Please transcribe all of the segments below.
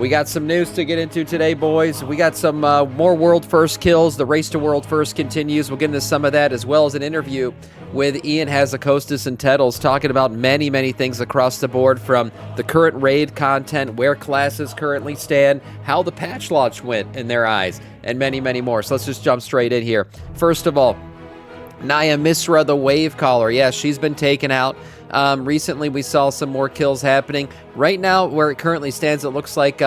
We got some news to get into today, boys. We got some more World First kills. The race to World First continues. We'll get into some of that, as well as an interview with Ian Hazacostas and Tettles, talking about many, many things across the board, from the current raid content, where classes currently stand, how the patch launch went in their eyes, and many, many more. So let's just jump straight in here. First of all, Naya Misra, the Wave Caller. Yeah, she's been taken out. Recently, we saw some more kills happening. Right now, where it currently stands, it looks like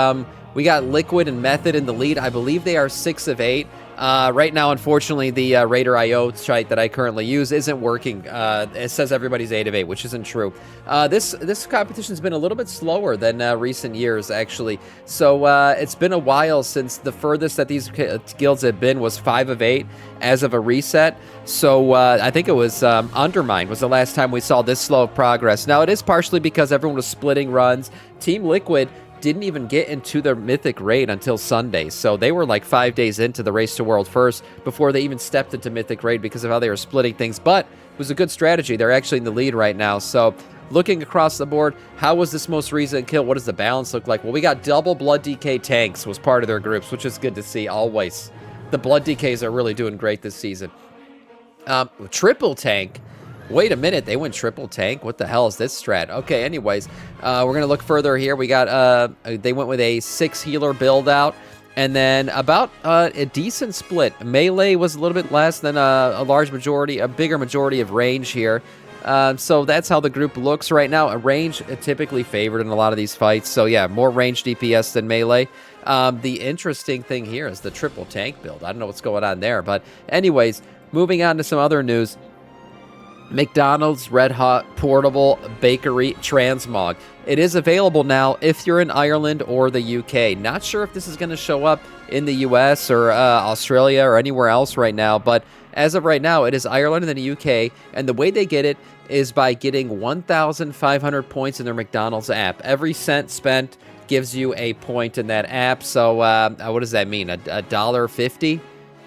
we got Liquid and Method in the lead. I believe they are 6 of 8. Right now, unfortunately, the Raider IO site that I currently use isn't working. It says everybody's 8 of 8, which isn't true. This competition's been a little bit slower than recent years, actually. So it's been a while since the furthest that these guilds have been was 5 of 8 as of a reset. So I think it was Undermined was the last time we saw this slow of progress. Now, it is partially because everyone was splitting runs. Team Liquid didn't even get into their Mythic raid until Sunday, so they were like 5 days into the race to World First before they even stepped into Mythic raid because of how they were splitting things. But it was a good strategy. They're actually in the lead right now. So looking across the board, how was this most recent kill? What does the balance look like? Well, we got double Blood DK tanks was part of their groups, which is good to see always. The Blood DKs are really doing great this season. Triple tank. Wait a minute, they went triple tank? What the hell is this strat? Okay, anyways, we're going to look further here. We got, they went with a 6 healer build out, and then about a decent split. Melee was a little bit less than a bigger majority of range here. So that's how the group looks right now. A range typically favored in a lot of these fights. So yeah, more range DPS than melee. The interesting thing here is the triple tank build. I don't know what's going on there, but anyways, moving on to some other news. McDonald's Red Hot Portable Bakery Transmog. It is available now if you're in Ireland or the UK. Not sure if this is going to show up in the US or Australia or anywhere else right now, but as of right now, it is Ireland and the UK, and the way they get it is by getting 1,500 points in their McDonald's app. Every cent spent gives you a point in that app, so what does that mean? $1.50?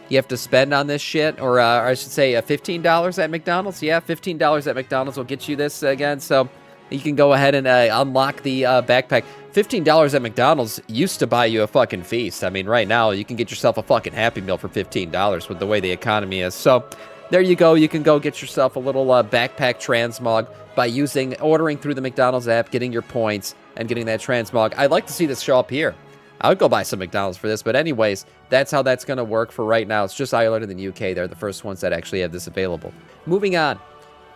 You have to spend on this shit, or I should say $15 at McDonald's. Yeah, $15 at McDonald's will get you this again, so you can go ahead and unlock the backpack. $15 at McDonald's used to buy you a fucking feast. I mean, right now, you can get yourself a fucking Happy Meal for $15 with the way the economy is. So there you go. You can go get yourself a little backpack transmog by ordering through the McDonald's app, getting your points, and getting that transmog. I'd like to see this show up here. I would go buy some McDonald's for this, but anyways, that's how that's going to work for right now. It's just Ireland and the UK. They're the first ones that actually have this available. Moving on,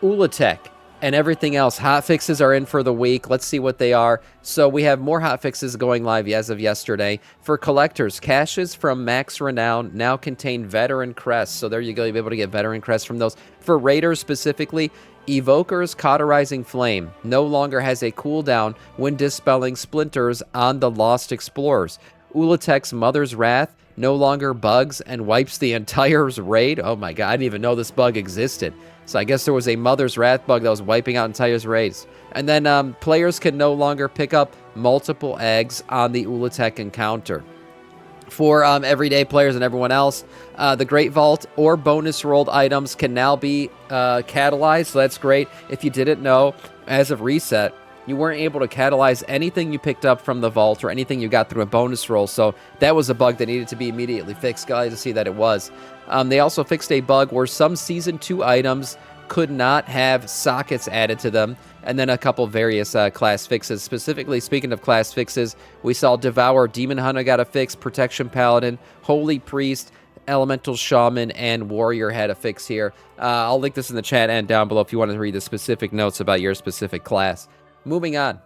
Ulatech and everything else. Hotfixes are in for the week. Let's see what they are. So we have more hotfixes going live as of yesterday. For collectors, caches from Max Renown now contain veteran crests. So there you go. You'll be able to get veteran crests from those. For raiders specifically, Evoker's Cauterizing Flame no longer has a cooldown when dispelling splinters on the Lost Explorers. Ulatech's Mother's Wrath no longer bugs and wipes the entire raid. Oh my god, I didn't even know this bug existed. So I guess there was a Mother's Wrath bug that was wiping out entire raids. And then players can no longer pick up multiple eggs on the Ulatech encounter. For everyday players and everyone else, the Great Vault or bonus rolled items can now be catalyzed, so that's great. If you didn't know, as of reset, you weren't able to catalyze anything you picked up from the vault or anything you got through a bonus roll, so that was a bug that needed to be immediately fixed. Glad to see that it was. They also fixed a bug where some Season 2 items could not have sockets added to them, and then a couple various class fixes. Specifically, speaking of class fixes, we saw Devour Demon Hunter got a fix, Protection Paladin, Holy Priest, Elemental Shaman, and Warrior had a fix here. I'll link this in the chat and down below if you want to read the specific notes about your specific class. Moving on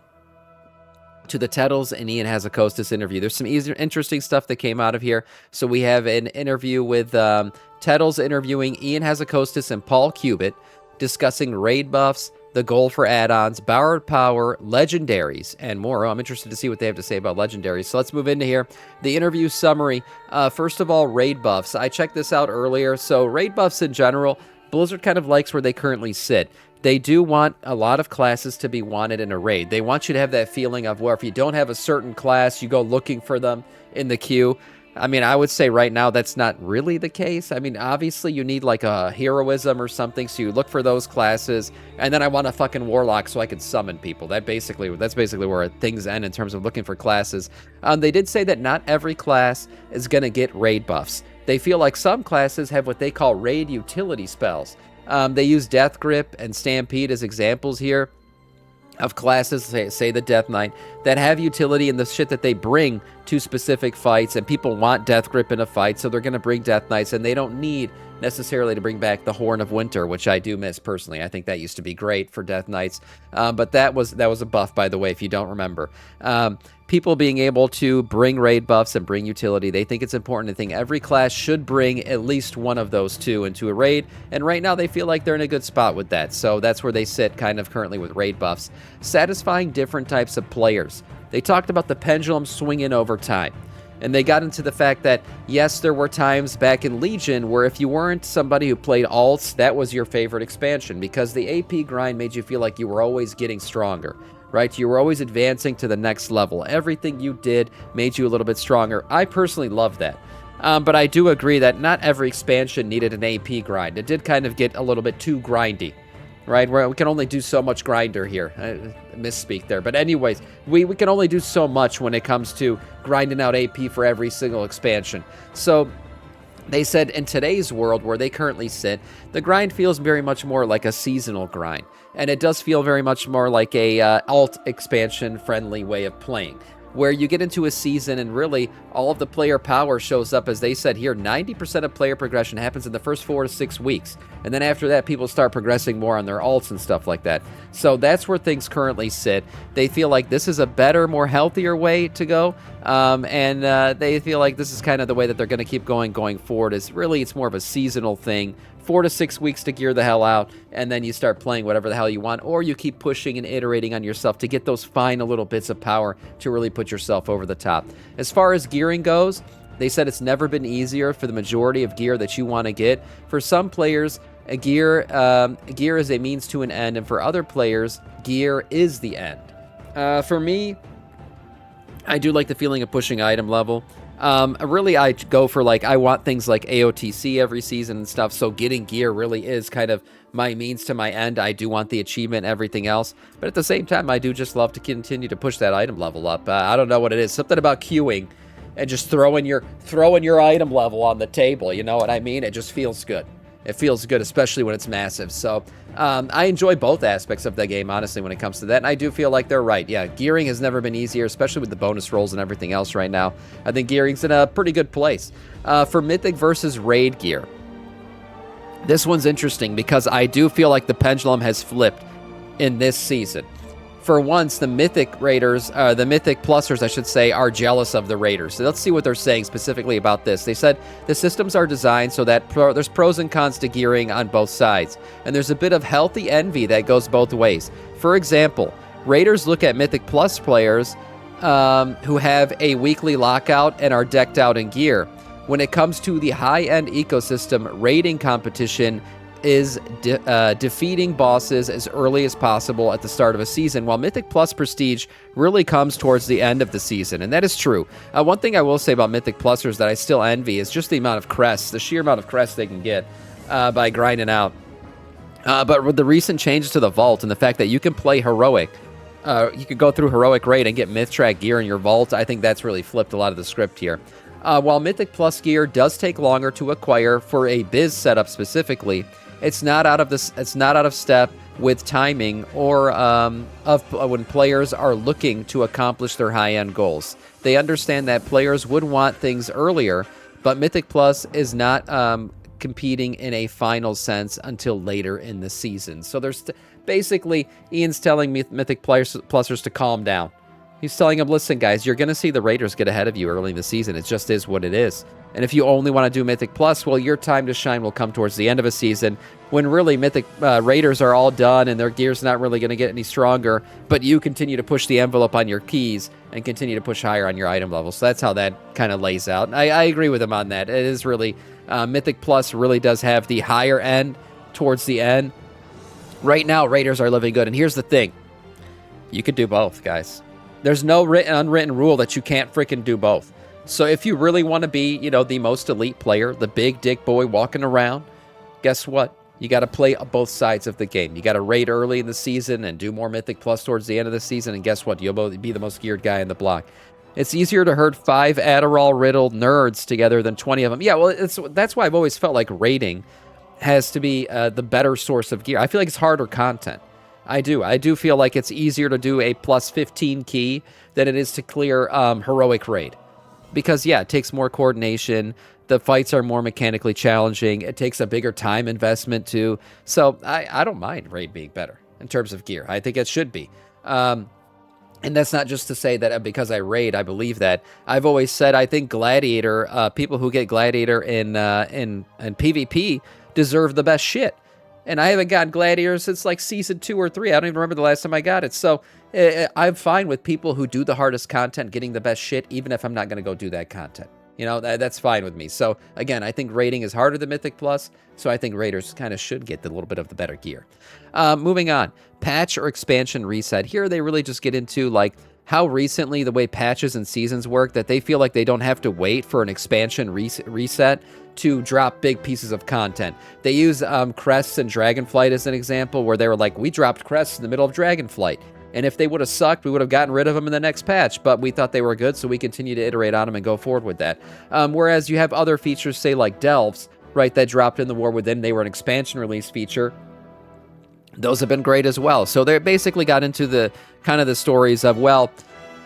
to the Tettles and Ian Hazacostas interview. There's some interesting stuff that came out of here. So we have an interview with Tettles interviewing Ian Hazacostas and Paul Cubitt, discussing raid buffs, the goal for add-ons, borrowed power, legendaries, and more. Oh, I'm interested to see what they have to say about legendaries. So let's move into here. The interview summary. First of all, raid buffs. I checked this out earlier. So raid buffs in general, Blizzard kind of likes where they currently sit. They do want a lot of classes to be wanted in a raid. They want you to have that feeling of where if you don't have a certain class, you go looking for them in the queue. I mean, I would say right now that's not really the case. I mean, obviously you need like a heroism or something, so you look for those classes, and then I want a fucking warlock so I can summon people. That's basically where things end in terms of looking for classes. They did say that not every class is gonna get raid buffs. They feel like some classes have what they call raid utility spells. They use Death Grip and Stampede as examples here of classes, say the Death Knight, that have utility in the shit that they bring to specific fights, and people want Death Grip in a fight, so they're going to bring Death Knights, and they don't need necessarily to bring back the Horn of Winter, which I do miss personally. I think that used to be great for Death Knights, but that was a buff, by the way, if you don't remember. People being able to bring raid buffs and bring utility, they think it's important. They think every class should bring at least one of those two into a raid, and right now they feel like they're in a good spot with that, so that's where they sit kind of currently with raid buffs. Satisfying different types of players. They talked about the pendulum swinging over time, and they got into the fact that, yes, there were times back in Legion where if you weren't somebody who played alts, that was your favorite expansion, because the AP grind made you feel like you were always getting stronger. Right? You were always advancing to the next level. Everything you did made you a little bit stronger. I personally love that. But I do agree that not every expansion needed an AP grind. It did kind of get a little bit too grindy, right? Where we can only do so much grinder here. I misspeak there. But anyways, we can only do so much when it comes to grinding out AP for every single expansion. So they said in today's world where they currently sit, the grind feels very much more like a seasonal grind. And it does feel very much more like a alt expansion friendly way of playing, where you get into a season and really all of the player power shows up. As they said here, 90% of player progression happens in the first 4 to 6 weeks. And then after that, people start progressing more on their alts and stuff like that. So that's where things currently sit. They feel like this is a better, more healthier way to go. And they feel like this is kind of the way that they're going to keep going forward. Is really, it's more of a seasonal thing. 4 to 6 weeks to gear the hell out, and then you start playing whatever the hell you want, or you keep pushing and iterating on yourself to get those final little bits of power to really put yourself over the top. As far as gearing goes, they said it's never been easier for the majority of gear that you want to get. For some players, gear is a means to an end, and for other players, gear is the end. For me, I do like the feeling of pushing item level. Really, I go for, like, I want things like AOTC every season and stuff, so getting gear really is kind of my means to my end. I do want the achievement and everything else, but at the same time, I do just love to continue to push that item level up. I don't know what it is, something about queuing and just throwing your item level on the table, you know what I mean? It just feels good. It feels good, especially when it's massive. So I enjoy both aspects of the game, honestly, when it comes to that. And I do feel like they're right. Yeah, gearing has never been easier, especially with the bonus rolls and everything else right now. I think gearing's in a pretty good place. For Mythic versus Raid gear, this one's interesting because I do feel like the pendulum has flipped in this season. For once, the Mythic Raiders, the Mythic Plusers, I should say, are jealous of the Raiders. So let's see what they're saying specifically about this. They said the systems are designed so that there's pros and cons to gearing on both sides, and there's a bit of healthy envy that goes both ways. For example, Raiders look at Mythic Plus players who have a weekly lockout and are decked out in gear. When it comes to the high-end ecosystem, raiding competition is defeating bosses as early as possible at the start of a season, while Mythic Plus Prestige really comes towards the end of the season, and that is true. One thing I will say about Mythic Plusers that I still envy is just the amount of crests, the sheer amount of crests they can get by grinding out. But with the recent changes to the Vault and the fact that you can play Heroic, you could go through Heroic Raid and get Myth Track gear in your Vault, I think that's really flipped a lot of the script here. While Mythic Plus gear does take longer to acquire for a biz setup specifically, it's not out of step with timing or when players are looking to accomplish their high-end goals. They understand that players would want things earlier, but Mythic Plus is not competing in a final sense until later in the season. So there's basically, Ian's telling Mythic Plusers to calm down. He's telling them, listen, guys, you're going to see the Raiders get ahead of you early in the season. It just is what it is. And if you only want to do Mythic Plus, well, your time to shine will come towards the end of a season when really Mythic Raiders are all done and their gear's not really going to get any stronger, but you continue to push the envelope on your keys and continue to push higher on your item level. So that's how that kind of lays out. And I agree with him on that. It is really, Mythic Plus really does have the higher end towards the end. Right now, Raiders are living good. And here's the thing. You could do both, guys. There's no unwritten rule that you can't freaking do both. So if you really want to be, you know, the most elite player, the big dick boy walking around, guess what? You got to play both sides of the game. You got to raid early in the season and do more Mythic Plus towards the end of the season, and guess what? You'll be the most geared guy in the block. It's easier to herd 5 Adderall-riddled nerds together than 20 of them. Yeah, well, that's why I've always felt like raiding has to be the better source of gear. I feel like it's harder content. I do feel like it's easier to do a plus 15 key than it is to clear heroic raid. Because, yeah, it takes more coordination. The fights are more mechanically challenging. It takes a bigger time investment, too. So I don't mind raid being better in terms of gear. I think it should be. And that's not just to say that because I raid, I believe that. I've always said I think Gladiator, people who get Gladiator in PvP deserve the best shit. And I haven't gotten Gladiator since like Season 2 or 3. I don't even remember the last time I got it. So I'm fine with people who do the hardest content getting the best shit, even if I'm not going to go do that content. You know, that's fine with me. So, again, I think raiding is harder than Mythic Plus, so I think raiders kind of should get a little bit of the better gear. Moving on. Patch or expansion reset. Here they really just get into, like, how recently the way patches and seasons work, that they feel like they don't have to wait for an expansion reset to drop big pieces of content. They use crests and Dragonflight as an example, where they were like, we dropped crests in the middle of Dragonflight. And if they would have sucked, we would have gotten rid of them in the next patch. But we thought they were good, so we continue to iterate on them and go forward with that. Whereas you have other features, say like Delves, right, that dropped in the War Within. They were an expansion release feature. Those have been great as well. So they basically got into the kind of the stories of, well,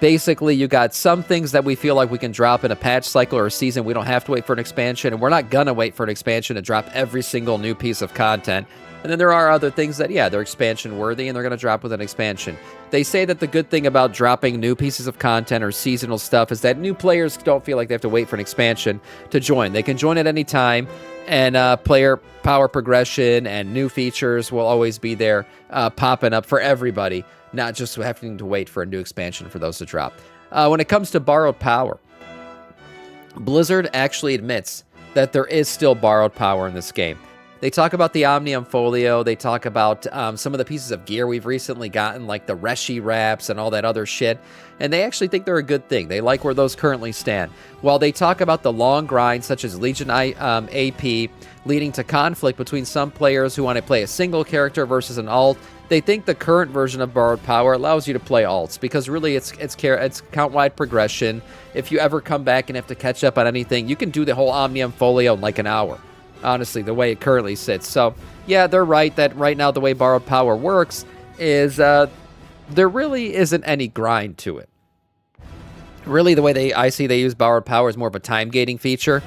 basically you got some things that we feel like we can drop in a patch cycle or a season. We don't have to wait for an expansion, and we're not going to wait for an expansion to drop every single new piece of content. And then there are other things that, yeah, they're expansion worthy and they're going to drop with an expansion. They say that the good thing about dropping new pieces of content or seasonal stuff is that new players don't feel like they have to wait for an expansion to join. They can join at any time, and player power progression and new features will always be there popping up for everybody, not just having to wait for a new expansion for those to drop. When it comes to borrowed power, Blizzard actually admits that there is still borrowed power in this game. They talk about the Omnium Folio. They talk about some of the pieces of gear we've recently gotten, like the Reshi wraps and all that other shit. And they actually think they're a good thing. They like where those currently stand. While they talk about the long grind, such as Legion AP, leading to conflict between some players who want to play a single character versus an alt, they think the current version of Borrowed Power allows you to play alts, because really it's count-wide progression. If you ever come back and have to catch up on anything, you can do the whole Omnium Folio in like an hour. Honestly, the way it currently sits. So, yeah, they're right that right now the way Borrowed Power works is there really isn't any grind to it. Really, the way I see they use Borrowed Power is more of a time gating feature.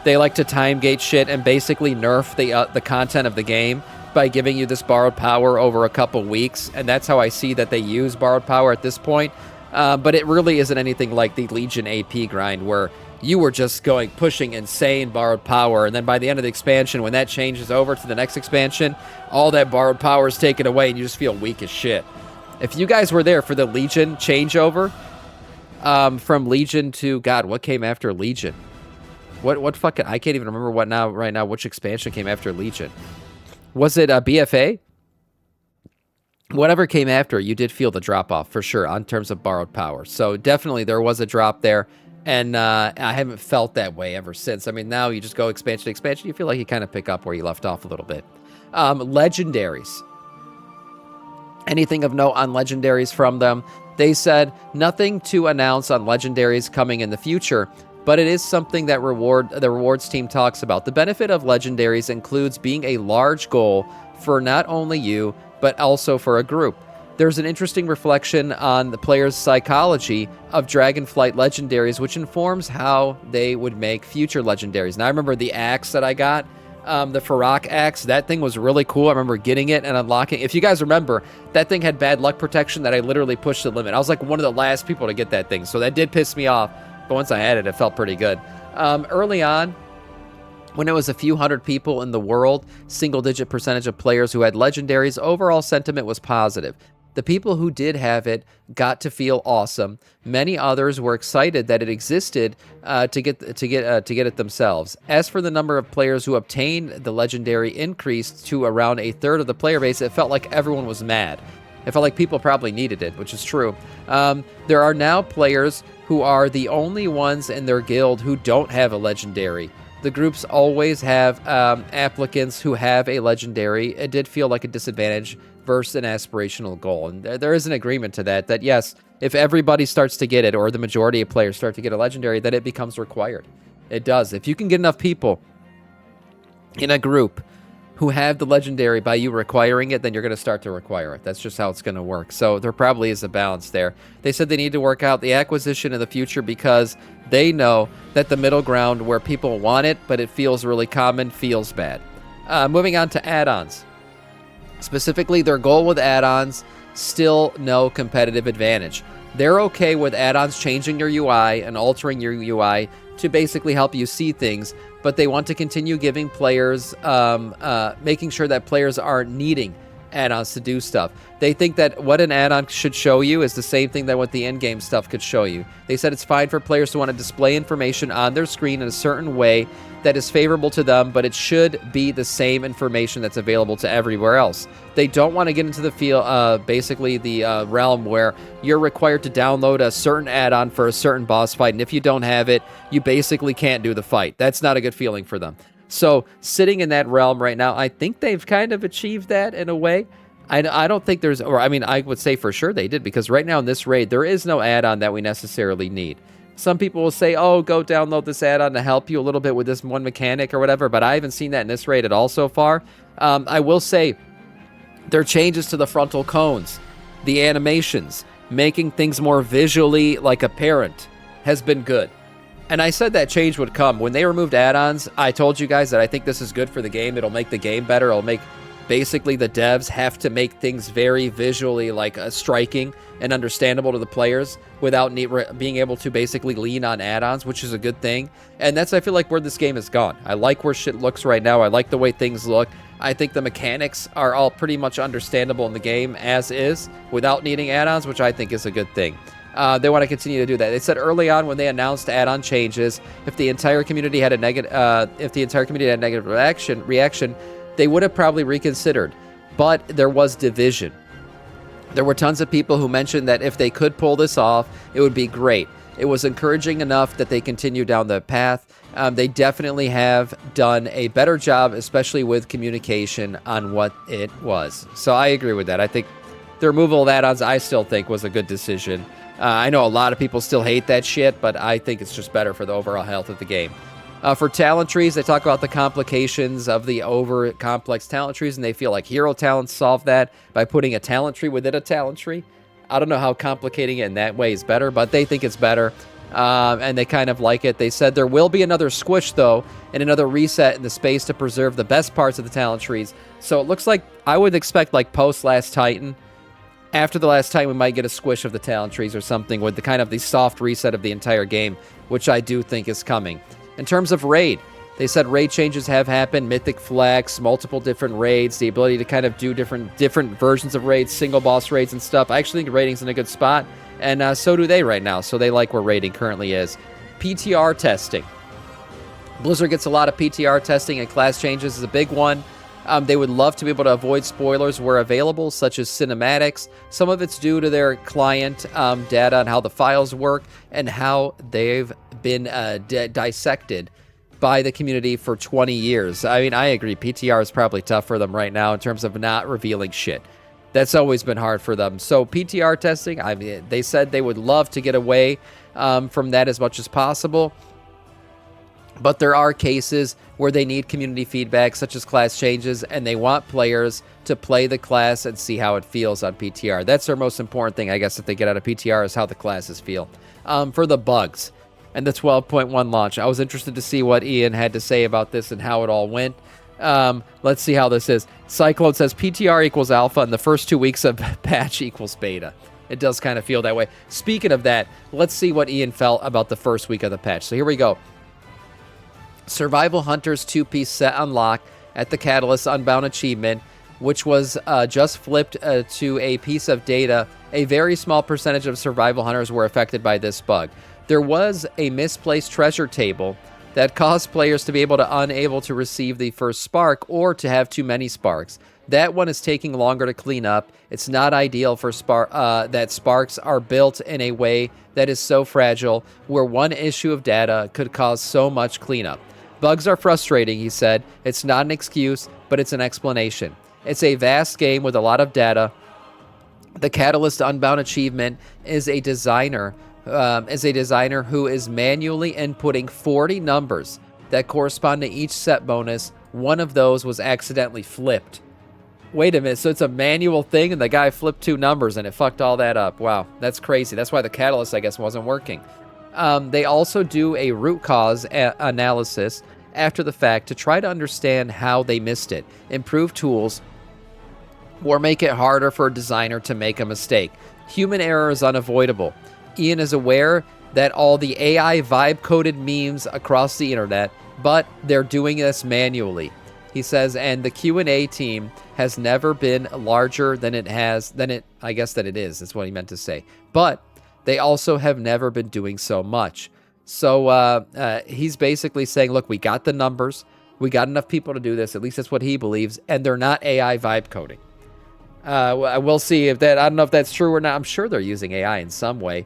They like to time gate shit and basically nerf the content of the game by giving you this Borrowed Power over a couple weeks, and that's how I see that they use Borrowed Power at this point. But it really isn't anything like the Legion AP grind, where you were just pushing insane Borrowed Power, and then by the end of the expansion, when that changes over to the next expansion, all that Borrowed Power is taken away, and you just feel weak as shit. If you guys were there for the Legion changeover, from Legion to, God, what came after Legion? What fucking, I can't even remember right now, which expansion came after Legion. Was it BFA? Whatever came after, you did feel the drop-off, for sure, on terms of Borrowed Power. So definitely there was a drop there. And I haven't felt that way ever since. I mean, now you just go expansion to expansion, you feel like you kind of pick up where you left off a little bit. Legendaries. Anything of note on legendaries from them? They said nothing to announce on legendaries coming in the future, but it is something that the rewards team talks about. The benefit of legendaries includes being a large goal for not only you, but also for a group. There's an interesting reflection on the player's psychology of Dragonflight legendaries, which informs how they would make future legendaries. Now, I remember the axe that I got, the Farak axe. That thing was really cool. I remember getting it and unlocking. If you guys remember, that thing had bad luck protection that I literally pushed the limit. I was like one of the last people to get that thing, so that did piss me off. But once I had it, it felt pretty good. Early on, when it was a few hundred people in the world, single-digit percentage of players who had legendaries, overall sentiment was positive. The people who did have it got to feel awesome. Many others were excited that it existed to get it themselves. As for the number of players who obtained the legendary increased to around a third of the player base, it felt like everyone was mad. It felt like people probably needed it, which is true. There are now players who are the only ones in their guild who don't have a legendary. The groups always have applicants who have a legendary. It did feel like a disadvantage versus an aspirational goal. And there is an agreement to that yes, if everybody starts to get it, or the majority of players start to get a legendary, then it becomes required. It does. If you can get enough people in a group who have the legendary by you requiring it, then you're going to start to require it. That's just how it's going to work. So there probably is a balance there. They said they need to work out the acquisition in the future because they know that the middle ground where people want it, but it feels really common, feels bad. Moving on to add-ons. Specifically, their goal with add-ons, still no competitive advantage. They're okay with add-ons changing your UI and altering your UI to basically help you see things, but they want to continue giving players, making sure that players aren't needing add-ons to do stuff. They think that what an add-on should show you is the same thing that what the in-game stuff could show you. They said it's fine for players to want to display information on their screen in a certain way that is favorable to them, but it should be the same information that's available to everywhere else. They don't want to get into the field, basically the realm where you're required to download a certain add-on for a certain boss fight, and if you don't have it, you basically can't do the fight. That's not a good feeling for them. So sitting in that realm right now, I think they've kind of achieved that in a way. I don't think there's, or I mean, I would say for sure they did, because right now in this raid, there is no add-on that we necessarily need. Some people will say, oh, go download this add-on to help you a little bit with this one mechanic or whatever, but I haven't seen that in this raid at all so far. I will say their changes to the frontal cones, the animations, making things more visually like apparent has been good. And I said that change would come. When they removed add-ons, I told you guys that I think this is good for the game. It'll make the game better. It'll make basically the devs have to make things very visually like striking and understandable to the players without being able to basically lean on add-ons, which is a good thing. And that's, I feel like, where this game has gone. I like where shit looks right now. I like the way things look. I think the mechanics are all pretty much understandable in the game as is without needing add-ons, which I think is a good thing. They want to continue to do that. They said early on when they announced add-on changes, if the entire community had a negative, reaction, they would have probably reconsidered. But there was division. There were tons of people who mentioned that if they could pull this off, it would be great. It was encouraging enough that they continue down the path. They definitely have done a better job, especially with communication on what it was. So I agree with that. I think the removal of add-ons, I still think, was a good decision. I know a lot of people still hate that shit, but I think it's just better for the overall health of the game. For talent trees, they talk about the complications of the over-complex talent trees, and they feel like hero talents solve that by putting a talent tree within a talent tree. I don't know how complicating it in that way is better, but they think it's better, and they kind of like it. They said there will be another squish, though, and another reset in the space to preserve the best parts of the talent trees. So it looks like I would expect, like, post-Last Titan, after the Last Titan, we might get a squish of the talent trees or something with the kind of the soft reset of the entire game, which I do think is coming. In terms of raid, they said raid changes have happened, mythic flex, multiple different raids, the ability to kind of do different versions of raids, single boss raids and stuff. I actually think raiding's in a good spot, and so do they right now, so they like where raiding currently is. PTR testing. Blizzard gets a lot of PTR testing, and class changes is a big one. They would love to be able to avoid spoilers where available, such as cinematics. Some of it's due to their client data on how the files work and how they've been dissected by the community for 20 years. I mean, I agree. PTR is probably tough for them right now in terms of not revealing shit. That's always been hard for them. So PTR testing, I mean, they said they would love to get away from that as much as possible. But there are cases where they need community feedback, such as class changes, and they want players to play the class and see how it feels on PTR. That's their most important thing, I guess, if they get out of PTR, is how the classes feel. For the bugs and the 12.1 launch, I was interested to see what Ian had to say about this and how it all went. Let's see how this is. Cyclone says PTR equals alpha, and the first 2 weeks of patch equals beta. It does kind of feel that way. Speaking of that, let's see what Ian felt about the first week of the patch. So here we go. Survival Hunters 2-piece set unlock at the Catalyst Unbound achievement, which was just flipped to a piece of data. A very small percentage of Survival Hunters were affected by this bug. There was a misplaced treasure table that caused players to be unable to receive the first spark or to have too many sparks. That one is taking longer to clean up. It's not ideal for that sparks are built in a way that is so fragile, where one issue of data could cause so much cleanup. Bugs are frustrating, he said. It's not an excuse, but it's an explanation. It's a vast game with a lot of data. The Catalyst Unbound achievement is a designer who is manually inputting 40 numbers that correspond to each set bonus. One of those was accidentally flipped. Wait a minute, so it's a manual thing and the guy flipped 2 numbers and it fucked all that up. Wow, that's crazy. That's why the Catalyst, I guess, wasn't working. They also do a root cause analysis after the fact to try to understand how they missed it, improve tools, or make it harder for a designer to make a mistake. Human error is unavoidable. Ian is aware that all the AI vibe-coded memes across the internet, but they're doing this manually. He says, and the Q&A team has never been larger than it is. That's what he meant to say. But they also have never been doing so much. So he's basically saying, look, we got the numbers. We got enough people to do this. At least that's what he believes. And they're not AI vibe coding. We'll see if that, I don't know if that's true or not. I'm sure they're using AI in some way.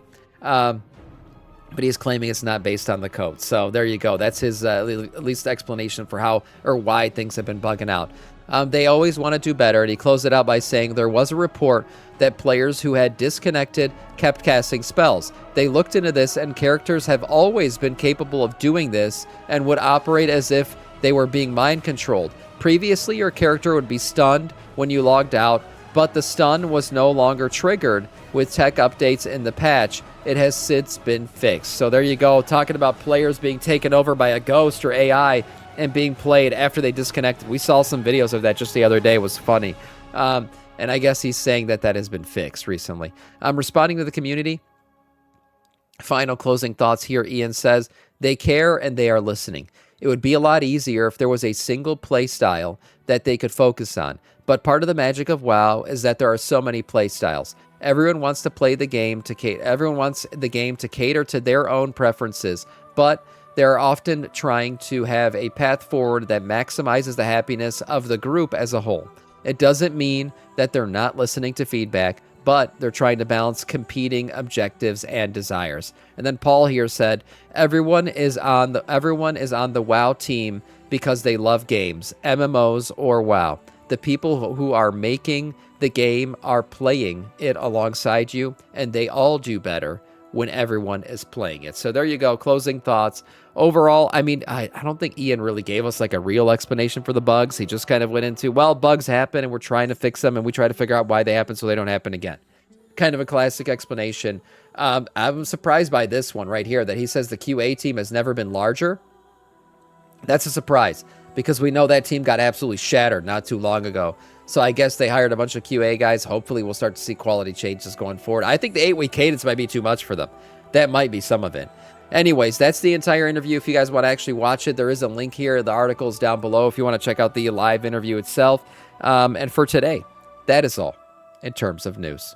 But he's claiming it's not based on the code. So there you go. That's his at least explanation for how or why things have been bugging out. They always want to do better. And he closed it out by saying there was a report that players who had disconnected kept casting spells. They looked into this, and characters have always been capable of doing this and would operate as if they were being mind controlled. Previously, your character would be stunned when you logged out, but the stun was no longer triggered with tech updates in the patch. It has since been fixed. So there you go, talking about players being taken over by a ghost or AI and being played after they disconnected. We saw some videos of that just the other day. It was funny. And I guess he's saying that has been fixed recently. Responding to the community, final closing thoughts here, Ian says, they care and they are listening. It would be a lot easier if there was a single play style that they could focus on. But part of the magic of WoW is that there are so many play styles. Everyone wants to play the game everyone wants the game to cater to their own preferences, but they're often trying to have a path forward that maximizes the happiness of the group as a whole. It doesn't mean that they're not listening to feedback, but they're trying to balance competing objectives and desires. And then Paul here said, everyone is on the WoW team because they love games, MMOs or WoW. The people who are making the game are playing it alongside you, and they all do better when everyone is playing it. So there you go, closing thoughts. Overall, I mean, I don't think Ian really gave us like a real explanation for the bugs. He just kind of went into, well, bugs happen and we're trying to fix them and we try to figure out why they happen so they don't happen again. Kind of a classic explanation. I'm surprised by this one right here, that he says the QA team has never been larger. That's a surprise, because we know that team got absolutely shattered not too long ago. So I guess they hired a bunch of QA guys. Hopefully we'll start to see quality changes going forward. I think the 8-week cadence might be too much for them. That might be some of it. Anyways, that's the entire interview. If you guys want to actually watch it, there is a link here. The article is down below if you want to check out the live interview itself. And for today, that is all in terms of news.